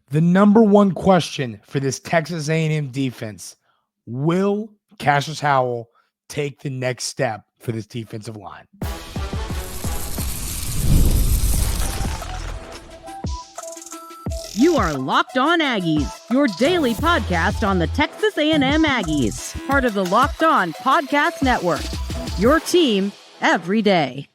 The number one question for this Texas A&M defense, will Cashius Howell take the next step for this defensive line? You are Locked On Aggies, your daily podcast on the Texas A&M Aggies, part of the Locked On Podcast Network, your team every day.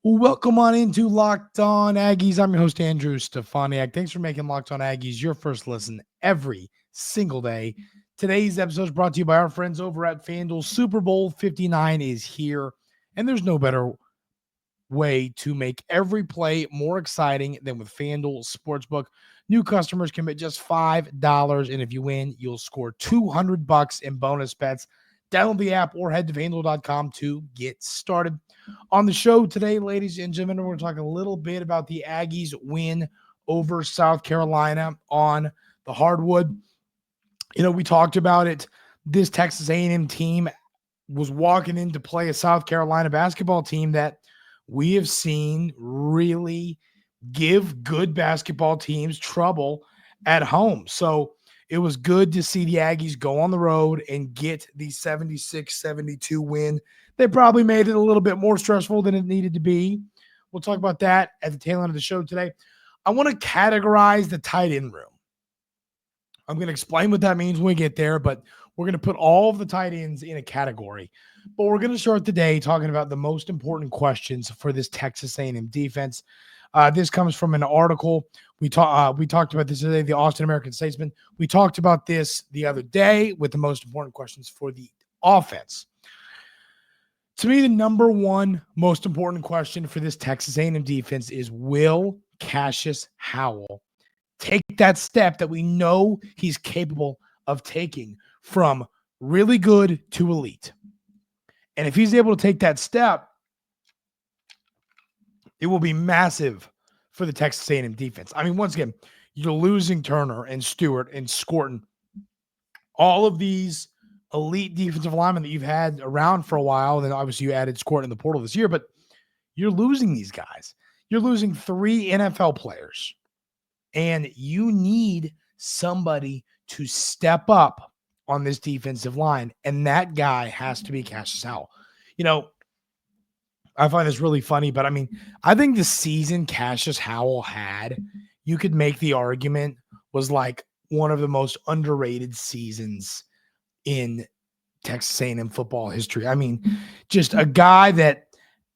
Welcome on into Locked On Aggies. I'm your host, Andrew Stefaniak. Thanks for making Locked On Aggies your first listen every single day. Today's episode is brought to you by our friends over at FanDuel. Super Bowl 59 is here, and there's no better way to make every play more exciting than with FanDuel Sportsbook. New customers commit just $5, and if you win, you'll score $200 in bonus bets. Download the app or head to FanDuel.com to get started. On the show today, ladies and gentlemen, we're going to talk a little bit about the Aggies' win over South Carolina on the hardwood. You know, we talked about it. This Texas A&M team was walking in to play a South Carolina basketball team that we have seen really give good basketball teams trouble at home. So it was good to see the Aggies go on the road and get the 76-72 win. They probably made it a little bit more stressful than it needed to be. We'll talk about that at the tail end of the show today. I want to categorize the tight end room. I'm going to explain what that means when we get there, but we're going to put all of the tight ends in a category. But we're going to start the day talking about the most important questions for this Texas A&M defense. This comes from an article. We talked about this today, the Austin American-Statesman. We talked about this the other day with the most important questions for the offense. To me, the number one most important question for this Texas A&M defense is, will Cashius Howell take that step that we know he's capable of taking from really good to elite? And if he's able to take that step, it will be massive for the Texas A&M defense. I mean, once again, you're losing Turner and Stewart and Scorton, all of these elite defensive linemen that you've had around for a while. Then obviously you added Scorton in the portal this year, but you're losing these guys. You're losing 3 NFL players, and you need somebody to step up on this defensive line, and that guy has to be Cashius Howell. You know, I find this really funny, but I mean, I think the season Cashius Howell had, you could make the argument, was like one of the most underrated seasons in Texas A&M football history. I mean, just a guy that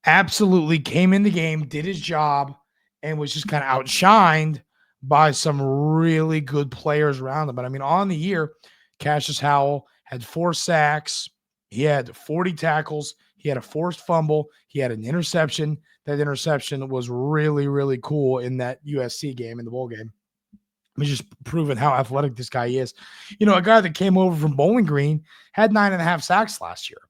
absolutely came in the game, did his job, and was just kind of outshined by some really good players around him. But I mean, on the year, Cashius Howell had 4 sacks. He had 40 tackles. He had a forced fumble. He had an interception. That interception was really, really cool in that USC game, in the bowl game. It's just proving how athletic this guy is. You know, a guy that came over from Bowling Green had 9.5 sacks last year.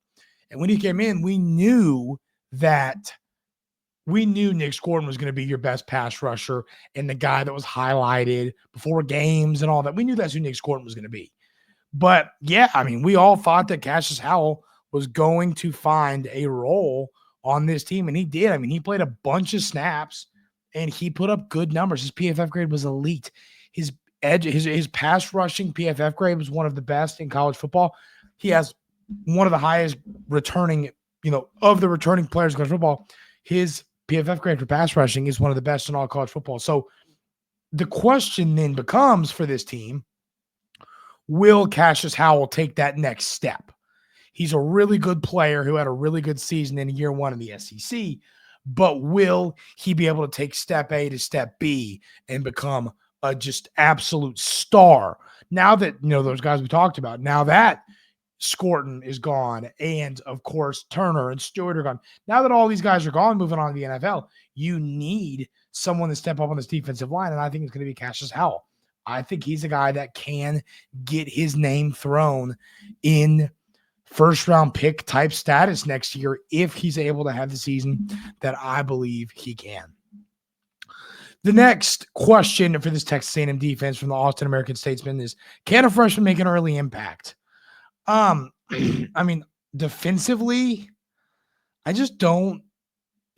And when he came in, we knew Nick Scorton was going to be your best pass rusher and the guy that was highlighted before games and all that. We knew that's who Nick Scorton was going to be. But yeah, I mean, we all thought that Cashius Howell was going to find a role on this team, and he did. I mean, he played a bunch of snaps and he put up good numbers. His PFF grade was elite. His pass rushing PFF grade was one of the best in college football. He has one of the highest returning, of the returning players in college football. His PFF grade for pass rushing is one of the best in all college football. So the question then becomes for this team, will Cashius Howell take that next step? He's a really good player who had a really good season in year 1 in the SEC, but will he be able to take step A to step B and become a just absolute star? Now that, those guys we talked about, now that Scorton is gone, and of course Turner and Stewart are gone, now that all these guys are gone, moving on to the NFL, you need someone to step up on this defensive line, and I think it's going to be Cashius Howell. I think he's a guy that can get his name thrown in first-round pick type status next year if he's able to have the season that I believe he can. The next question for this Texas A&M defense from the Austin American-Statesman is, can a freshman make an early impact? I mean, defensively, I just don't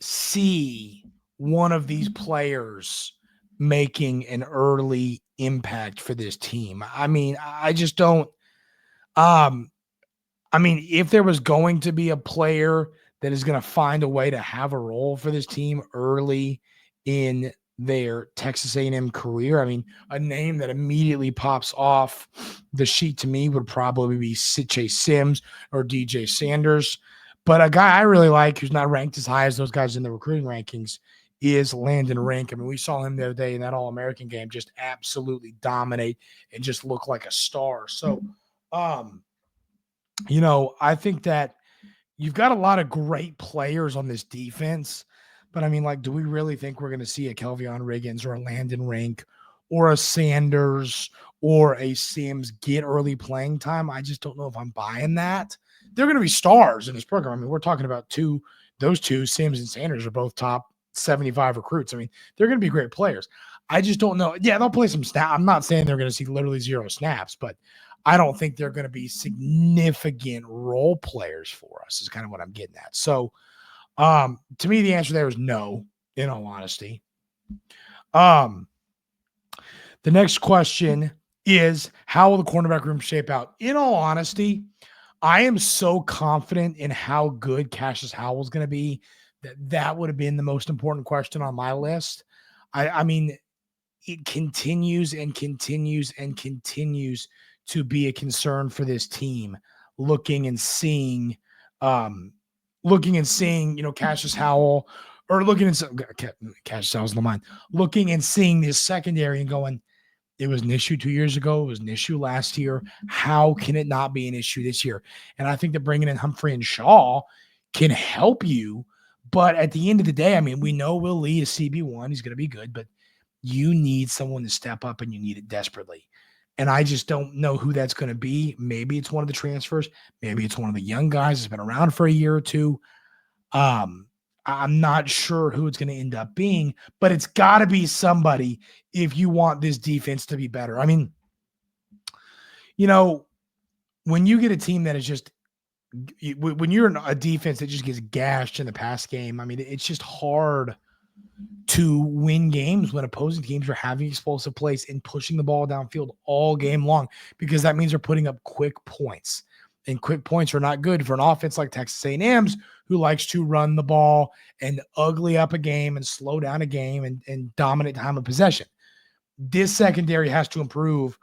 see one of these players making an early impact for this team. I mean, I just don't. I mean, if there was going to be a player that is going to find a way to have a role for this team early in their Texas A&M career, I mean, a name that immediately pops off the sheet to me would probably be Chase Sims or DJ Sanders. But a guy I really like who's not ranked as high as those guys in the recruiting rankings is Landon Rink. I mean, we saw him the other day in that All-American game just absolutely dominate and just look like a star. So, you know, I think that you've got a lot of great players on this defense, but I mean, like, do we really think we're going to see a Kelvion Riggins or a Landon Rink or a Sanders or a Sims get early playing time? I just don't know if I'm buying that. They're going to be stars in this program. I mean, we're talking about those two, Sims and Sanders, are both top 75 recruits. I mean, they're going to be great players. I just don't know. Yeah, they'll play some snaps. I'm not saying they're going to see literally 0 snaps, but I don't think they're going to be significant role players for us is kind of what I'm getting at. So to me, the answer there is no, in all honesty. The next question is, how will the cornerback room shape out? In all honesty, I am so confident in how good Cashius Howell is going to be that would have been the most important question on my list. I mean, it continues and continues and continues to be a concern for this team, looking and seeing, you know, Cashius Howell, or Cashius Howell's in the mind, looking and seeing this secondary and going, it was an issue 2 years ago. It was an issue last year. How can it not be an issue this year? And I think that bringing in Humphrey and Shaw can help you. But at the end of the day, I mean, we know Will Lee is CB1. He's going to be good, but you need someone to step up, and you need it desperately. And I just don't know who that's going to be. Maybe it's one of the transfers. Maybe it's one of the young guys that's been around for a year or two. I'm not sure who it's going to end up being, but it's got to be somebody if you want this defense to be better. I mean, you know, when you get a team that is just, when you're in a defense that just gets gashed in the pass game, I mean, it's just hard to win games when opposing teams are having explosive plays and pushing the ball downfield all game long, because that means they're putting up quick points, and quick points are not good for an offense like Texas A&M's, who likes to run the ball and ugly up a game and slow down a game and dominate time of possession. This secondary has to improve,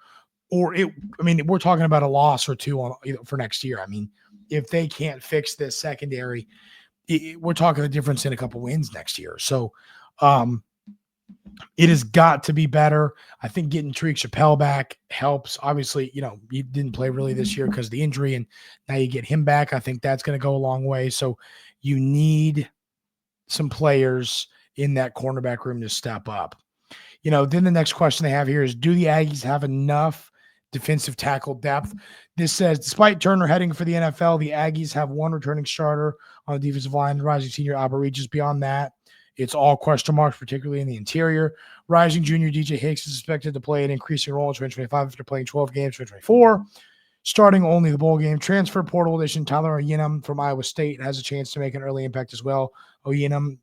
or we're talking about a loss or two for next year. I mean, if they can't fix this secondary, we're talking a difference in a couple wins next year. So it has got to be better. I think getting Tariq Chappelle back helps. Obviously, you know, he didn't play really this year because of the injury, and now you get him back. I think that's going to go a long way. So you need some players in that cornerback room to step up. You know, then the next question they have here is, do the Aggies have enough defensive tackle depth? This says, despite Turner heading for the NFL, the Aggies have one returning starter on the defensive line, rising senior Albert Regis. Beyond that, it's all question marks, particularly in the interior. Rising junior DJ Hicks is expected to play an increasing role in 2025 after playing 12 games in 2024, starting only the bowl game. Transfer portal addition Tyler Oyenum from Iowa State has a chance to make an early impact as well. Oyenum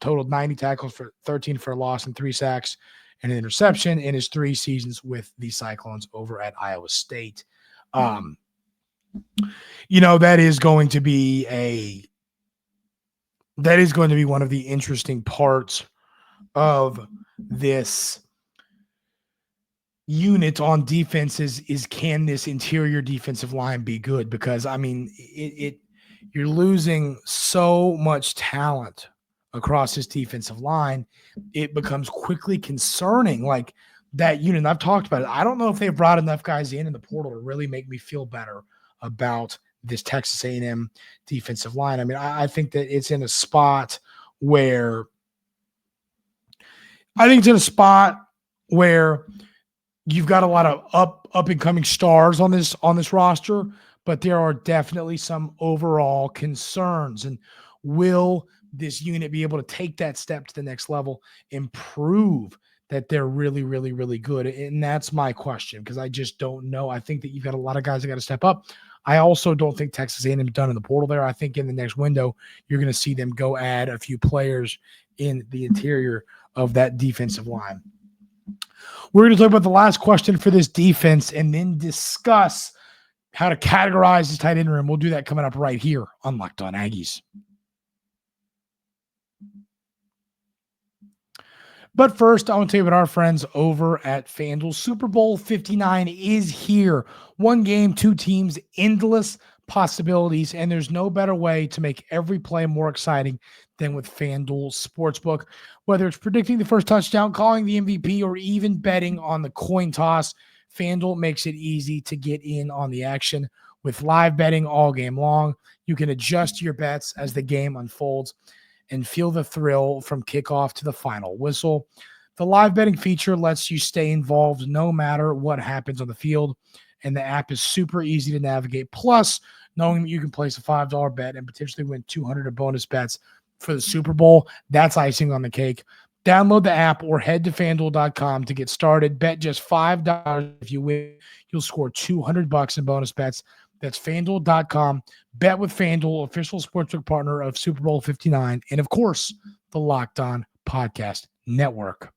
totaled 90 tackles for 13 for a loss and 3 sacks and an interception in his 3 seasons with the Cyclones over at Iowa State. You know, that is going to be one of the interesting parts of this unit on defense is can this interior defensive line be good? Because I mean, you're losing so much talent across this defensive line. It becomes quickly concerning, like that unit. And I've talked about it. I don't know if they've brought enough guys in the portal to really make me feel better about this Texas A&M defensive line. I mean, I think that it's in a spot where you've got a lot of up and coming stars on this roster, but there are definitely some overall concerns. And will this unit be able to take that step to the next level and prove that they're really, really, really good? And that's my question, because I just don't know. I think that you've got a lot of guys that got to step up. I also don't think Texas A&M done in the portal there. I think in the next window, you're going to see them go add a few players in the interior of that defensive line. We're going to talk about the last question for this defense and then discuss how to categorize this tight end room. We'll do that coming up right here on Locked On Aggies. But first, I want to tell you about our friends over at FanDuel. Super Bowl 59 is here. One game, two teams, endless possibilities, and there's no better way to make every play more exciting than with FanDuel Sportsbook. Whether it's predicting the first touchdown, calling the MVP, or even betting on the coin toss, FanDuel makes it easy to get in on the action. With live betting all game long, you can adjust your bets as the game unfolds and feel the thrill from kickoff to the final whistle. The live betting feature lets you stay involved no matter what happens on the field, and the app is super easy to navigate. Plus, knowing that you can place a $5 bet and potentially win $200 of bonus bets for the Super Bowl, that's icing on the cake. Download the app or head to FanDuel.com to get started. Bet just $5. If you win, you'll score $200 in bonus bets. That's FanDuel.com. Bet with FanDuel, official sportsbook partner of Super Bowl 59, and of course, the Locked On Podcast Network.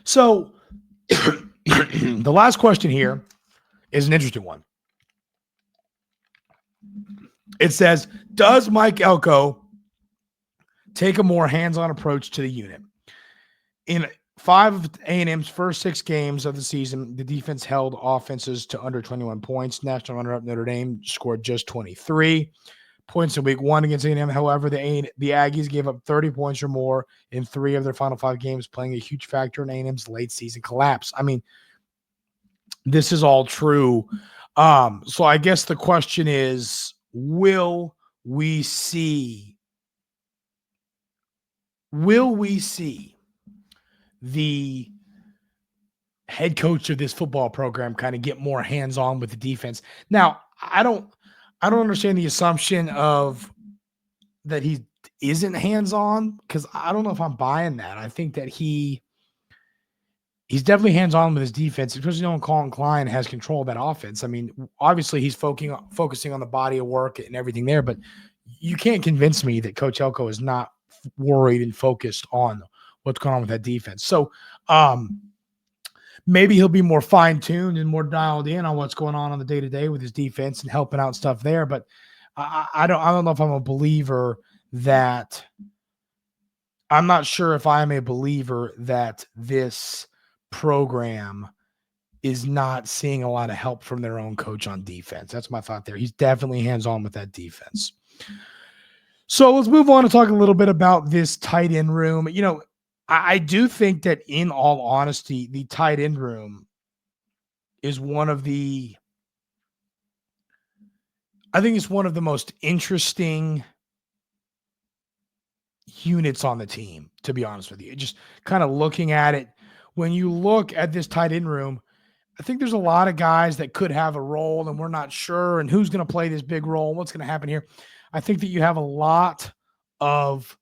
So, the last question here is an interesting one. It says, does Mike Elko take a more hands-on approach to the unit? In 5 of A&M's first 6 games of the season, the defense held offenses to under 21 points. National runner-up Notre Dame scored just 23 points in week 1 against A&M. However, the Aggies gave up 30 points or more in 3 of their final 5 games, playing a huge factor in A&M's late season collapse. I mean, this is all true. So I guess the question is, will we see the head coach of this football program kind of get more hands-on with the defense? Now, I don't understand the assumption of that he isn't hands-on, because I don't know if I'm buying that. I think that he's definitely hands-on with his defense, especially when Colin Klein has control of that offense. I mean, obviously he's focusing on the body of work and everything there, but you can't convince me that Coach Elko is not worried and focused on what's going on with that defense. So maybe he'll be more fine-tuned and more dialed in on what's going on the day-to-day with his defense and helping out stuff there. But I don't know if I'm a believer that – I'm not sure if I'm a believer that this program is not seeing a lot of help from their own coach on defense. That's my thought there. He's definitely hands-on with that defense. So let's move on and talk a little bit about this tight end room. You know, I do think that, in all honesty, the tight end room is one of the most interesting units on the team, to be honest with you. Just kind of looking at it, when you look at this tight end room, I think there's a lot of guys that could have a role, and we're not sure, and who's going to play this big role, and what's going to happen here. I think that you have a lot of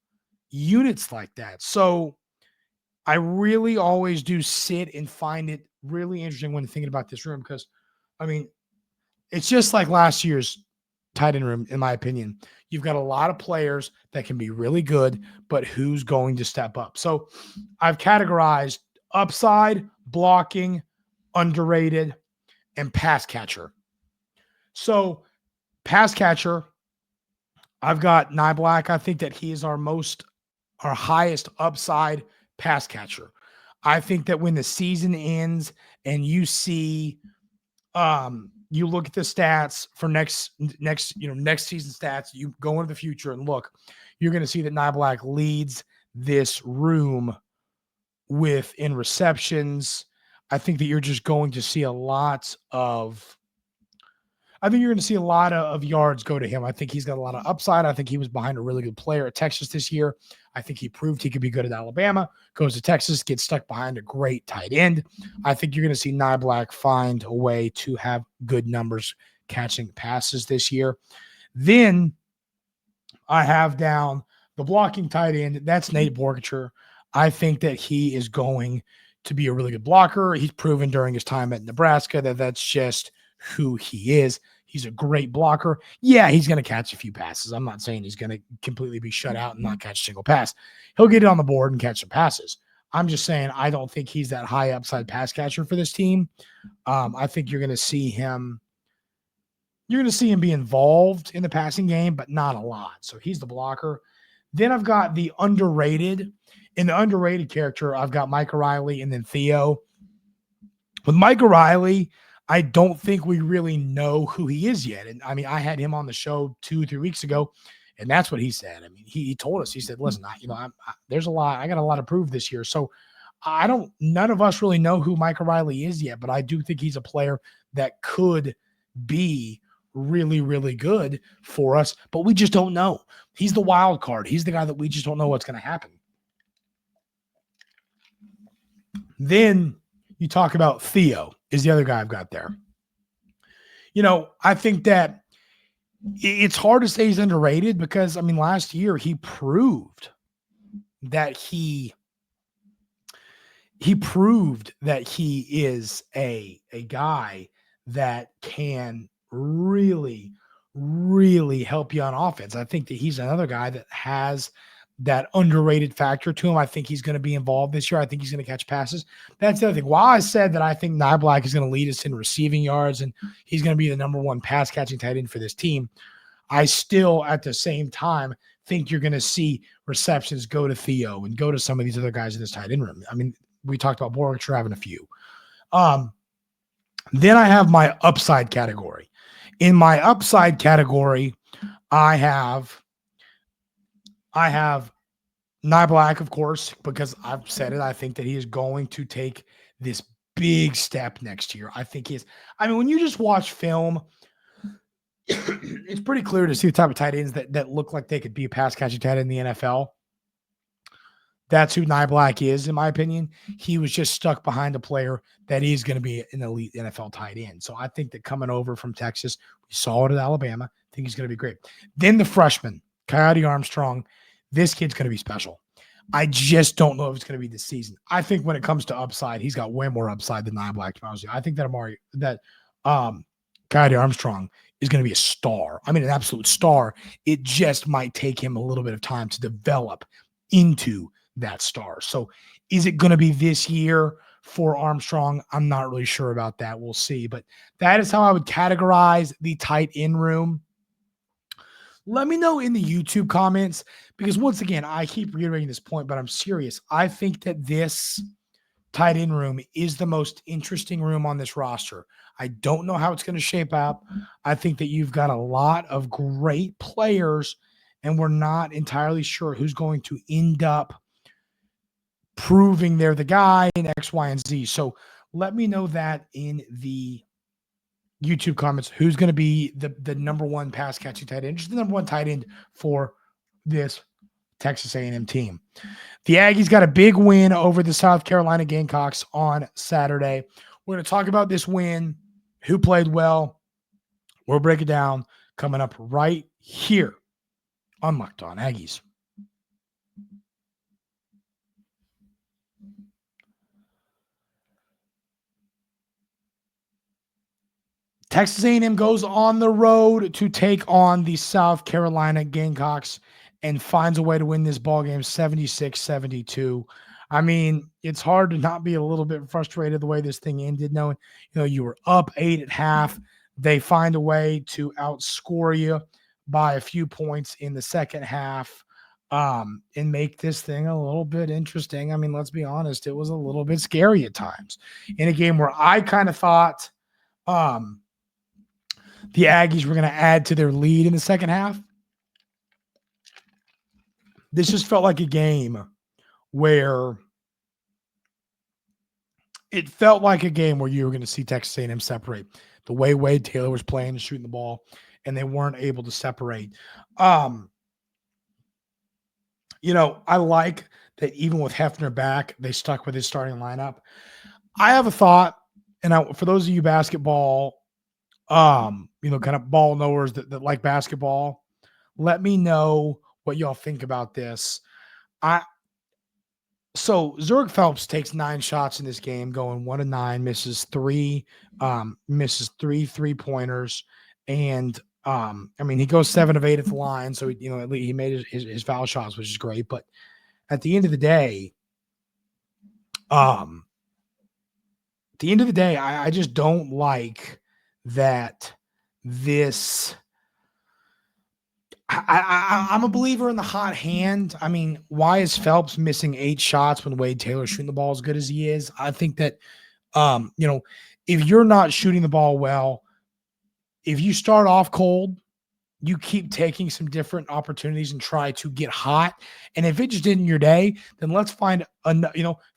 units like that. So I really always do sit and find it really interesting when thinking about this room, because, I mean, it's just like last year's tight end room, in my opinion. You've got a lot of players that can be really good, but who's going to step up? So I've categorized upside, blocking, underrated, and pass catcher. So pass catcher, I've got Niblack. I think that he is our highest upside pass catcher. I think that when the season ends and you see, you look at the stats for next season stats, you go into the future and look, you're going to see that Niblack leads this room in receptions. I think that you're just going to see a lot of yards go to him. I think he's got a lot of upside. I think he was behind a really good player at Texas this year. I think he proved he could be good at Alabama, goes to Texas, gets stuck behind a great tight end. I think you're going to see Niblack find a way to have good numbers catching passes this year. Then I have down the blocking tight end. That's Nate Borgacher. I think that he is going to be a really good blocker. He's proven during his time at Nebraska that that's just who he is. He's a great blocker. Yeah, he's going to catch a few passes. I'm not saying he's going to completely be shut out and not catch a single pass. He'll get it on the board and catch some passes. I'm just saying I don't think he's that high upside pass catcher for this team. I think you're going to see him. You're going to see him be involved in the passing game, but not a lot. So he's the blocker. Then I've got the underrated. In the underrated character, I've got Mike O'Reilly and then Theo. With Mike O'Reilly, I don't think we really know who he is yet. And I mean, I had him on the show 2-3 weeks ago, and that's what he said. I mean, he told us, he said, listen, there's a lot, I got a lot to prove this year. So none of us really know who Mike O'Reilly is yet, but I do think he's a player that could be really, really good for us, but we just don't know. He's the wild card. He's the guy that we just don't know what's going to happen. Then you talk about Theo is the other guy I've got there. I think that it's hard to say he's underrated because, I mean, last year he proved that he is a guy that can really, really help you on offense. I think that he's another guy that has that underrated factor to him. I think he's going to be involved this year. I think he's going to catch passes. That's the other thing. While I said that I think Nyblack is going to lead us in receiving yards and he's going to be the number one pass catching tight end for this team, I still at the same time think you're going to see receptions go to Theo and go to some of these other guys in this tight end room. I mean, we talked about Borger having a few. Then I have my upside category. In my upside category, I have Nyblack, of course, because I've said it. I think that he is going to take this big step next year. I think he is. I mean, when you just watch film, it's pretty clear to see the type of tight ends that look like they could be a pass catching tight end in the NFL. That's who Nyblack is, in my opinion. He was just stuck behind a player that is going to be an elite NFL tight end. So I think that coming over from Texas, we saw it at Alabama. I think he's going to be great. Then the freshman, Coyote Armstrong. This kid's going to be special. I just don't know if it's going to be this season. I think when it comes to upside, he's got way more upside than Nyblack. I think that Coyote Armstrong is going to be a star. I mean, an absolute star. It just might take him a little bit of time to develop into that star. So is it going to be this year for Armstrong? I'm not really sure about that. We'll see. But that is how I would categorize the tight end room. Let me know in the YouTube comments, because once again, I keep reiterating this point, but I'm serious. I think that this tight end room is the most interesting room on this roster. I don't know how it's going to shape up. I think that you've got a lot of great players, and we're not entirely sure who's going to end up proving they're the guy in X, Y, and Z. So let me know that in the YouTube comments, who's going to be the number one pass catching tight end, just the number one tight end for this Texas A&M team. The Aggies got a big win over the South Carolina Gamecocks on Saturday. We're going to talk about this win, who played well. We'll break it down coming up right here on Locked On Aggies. Texas A&M goes on the road to take on the South Carolina Gamecocks and finds a way to win this ballgame 76-72. I mean, it's hard to not be a little bit frustrated the way this thing ended, knowing, you were up 8 at half. They find a way to outscore you by a few points in the second half and make this thing a little bit interesting. I mean, let's be honest, it was a little bit scary at times in a game where I kind of thought the Aggies were going to add to their lead in the second half. This just felt like a game where you were going to see Texas A&M separate. The way Wade Taylor was playing and shooting the ball, and they weren't able to separate. I like that even with Hefner back, they stuck with his starting lineup. I have a thought, and for those of you basketball kind of ball knowers that like basketball, let me know what y'all think about this. So Zurich Phelps takes 9 shots in this game, going 1 of 9, misses 3 3-pointers, And he goes 7 of 8 at the line, so at least he made his foul shots, which is great. But at the end of the day, I just don't like that this. I'm a believer in the hot hand. I mean, why is Phelps missing 8 shots when Wade Taylor's shooting the ball as good as he is? I think that, if you're not shooting the ball well, if you start off cold, you keep taking some different opportunities and try to get hot. And if it just isn't your day, then let's find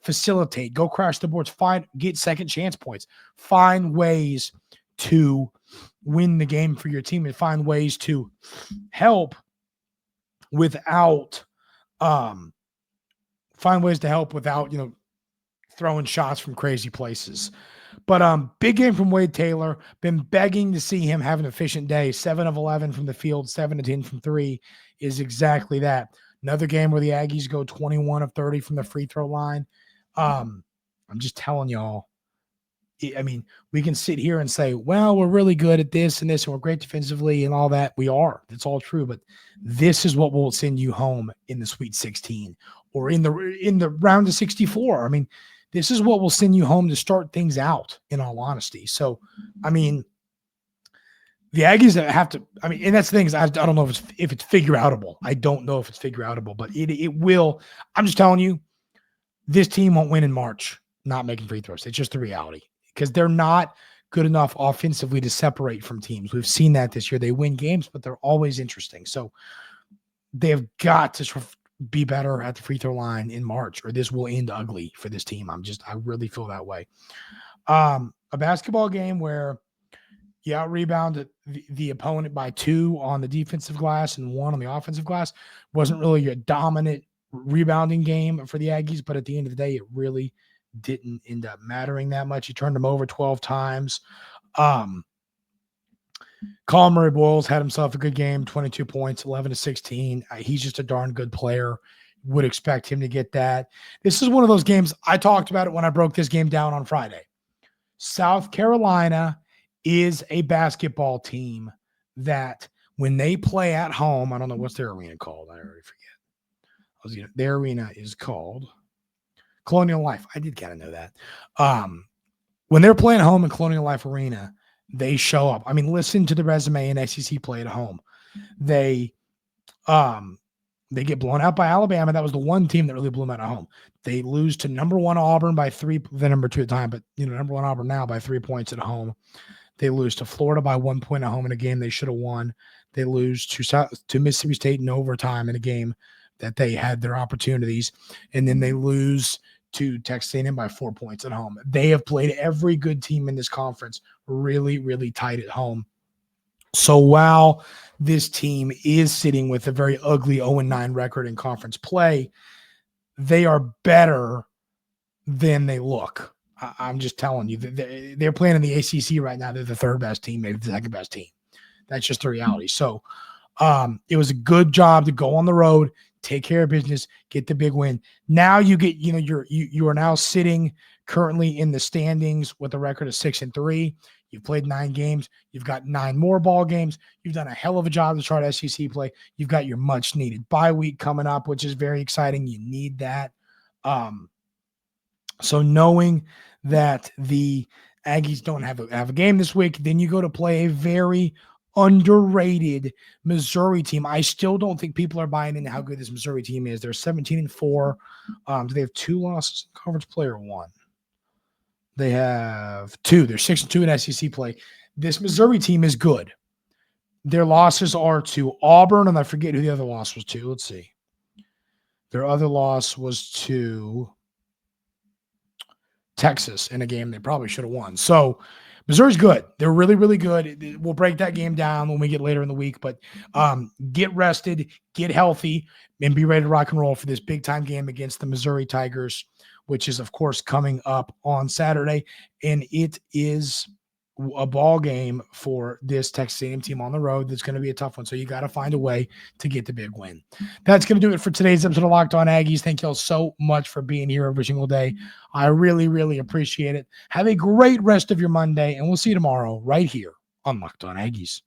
facilitate, go crash the boards, get second chance points, find ways to win the game for your team and find ways to help without throwing shots from crazy places. But big game from Wade Taylor. Been begging to see him have an efficient day. 7 of 11 from the field, 7 of 10 from 3 is exactly that. Another game where the Aggies go 21 of 30 from the free throw line. I'm just telling y'all. I mean, we can sit here and say, well, we're really good at this and this, and we're great defensively and all that. We are. That's all true. But this is what will send you home in the Sweet 16 or in the round of 64. I mean, this is what will send you home to start things out, in all honesty. So, I mean, the Aggies have to – and that's the thing is I don't know if it's figure-outable. I don't know if it's figure-outable, but it will. I'm just telling you, this team won't win in March not making free throws. It's just the reality because they're not good enough offensively to separate from teams. We've seen that this year. They win games, but they're always interesting. So they've got to be better at the free throw line in March, or this will end ugly for this team. I really feel that way. A basketball game where you out-rebounded the opponent by 2 on the defensive glass and 1 on the offensive glass. Wasn't really a dominant rebounding game for the Aggies, but at the end of the day, it really didn't end up mattering that much. He turned them over 12 times. Colin Murray-Boyles had himself a good game, 22 points, 11 to 16. He's just a darn good player. Would expect him to get that. This is one of those games, I talked about it when I broke this game down on Friday. South Carolina is a basketball team that when they play at home, I don't know what's their arena called. I already forget. Their arena is called Colonial Life. I did kind of know that. When they're playing home in Colonial Life Arena, they show up. I mean, listen to the resume in SEC play at home. They get blown out by Alabama. That was the one team that really blew them out at home. They lose to number 1 Auburn by 3, the number 2 at the time, but number 1 Auburn now by 3 points at home. They lose to Florida by 1 point at home in a game they should have won. They lose to Mississippi State in overtime in a game that they had their opportunities, and then they lose to Texas A&M by 4 points at home. They have played every good team in this conference really, really tight at home. So while this team is sitting with a very ugly 0-9 record in conference play, they are better than they look. I'm just telling you, they're playing in the ACC right now. They're the 3rd best team, maybe the 2nd best team. That's just the reality. So it was a good job to go on the road, take care of business, get the big win. Now you get, you are now sitting currently in the standings with a record of 6-3. You've played 9 games. You've got 9 more ball games. You've done a hell of a job to start SEC play. You've got your much needed bye week coming up, which is very exciting. You need that. So knowing that the Aggies don't have a game this week, then you go to play a very underrated Missouri team. I still don't think people are buying into how good this Missouri team is. They're 17-4. Do they have 2 losses in conference play or 1? They have 2. They're 6-2 in SEC play. This Missouri team is good. Their losses are to Auburn, and I forget who the other loss was to. Let's see. Their other loss was to Texas in a game they probably should have won. So Missouri's good. They're really, really good. We'll break that game down when we get later in the week, but get rested, get healthy, and be ready to rock and roll for this big-time game against the Missouri Tigers, which is, of course, coming up on Saturday. And it is a ball game for this Texas A&M team on the road. That's going to be a tough one. So you got to find a way to get the big win. That's going to do it for today's episode of Locked On Aggies. Thank you all so much for being here every single day. I really, really appreciate it. Have a great rest of your Monday, and we'll see you tomorrow right here on Locked On Aggies.